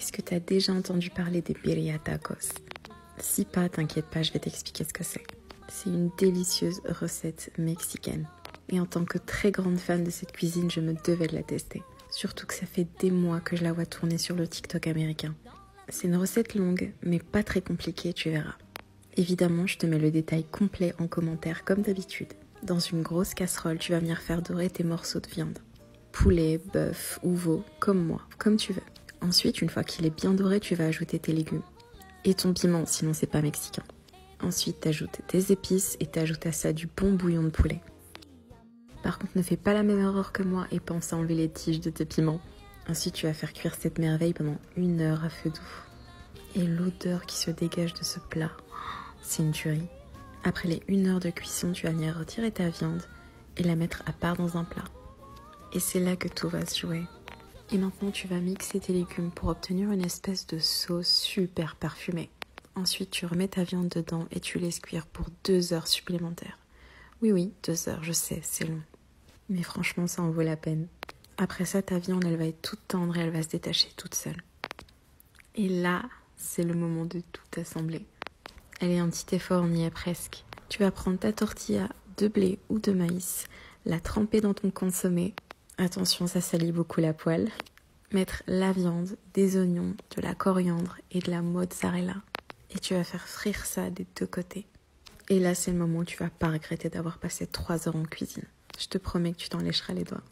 Est-ce que tu as déjà entendu parler des birria tacos? Si pas, t'inquiète pas, je vais t'expliquer ce que c'est. C'est une délicieuse recette mexicaine. Et en tant que très grande fan de cette cuisine, je me devais de la tester. Surtout que ça fait des mois que je la vois tourner sur le TikTok américain. C'est une recette longue, mais pas très compliquée, tu verras. Évidemment, je te mets le détail complet en commentaire comme d'habitude. Dans une grosse casserole, tu vas venir faire dorer tes morceaux de viande. Poulet, bœuf ou veau, comme moi, comme tu veux. Ensuite, une fois qu'il est bien doré, tu vas ajouter tes légumes. Et ton piment, sinon c'est pas mexicain. Ensuite, t'ajoutes tes épices et t'ajoutes à ça du bon bouillon de poulet. Par contre, ne fais pas la même erreur que moi et pense à enlever les tiges de tes piments. Ensuite, tu vas faire cuire cette merveille pendant 1 heure à feu doux. Et l'odeur qui se dégage de ce plat, c'est une tuerie. Après les 1 heure de cuisson, tu vas venir retirer ta viande et la mettre à part dans un plat. Et c'est là que tout va se jouer. Et maintenant, tu vas mixer tes légumes pour obtenir une espèce de sauce super parfumée. Ensuite, tu remets ta viande dedans et tu laisses cuire pour 2 heures supplémentaires. Oui, 2 heures, je sais, c'est long. Mais franchement, ça en vaut la peine. Après ça, ta viande, elle va être toute tendre et elle va se détacher toute seule. Et là, c'est le moment de tout assembler. Allez, un petit effort, on y est presque. Tu vas prendre ta tortilla de blé ou de maïs, la tremper dans ton consommé. Attention, ça salit beaucoup la poêle. Mettre la viande, des oignons, de la coriandre et de la mozzarella. Et tu vas faire frire ça des deux côtés. Et là, c'est le moment où tu vas pas regretter d'avoir passé 3 heures en cuisine. Je te promets que tu t'en lécheras les doigts.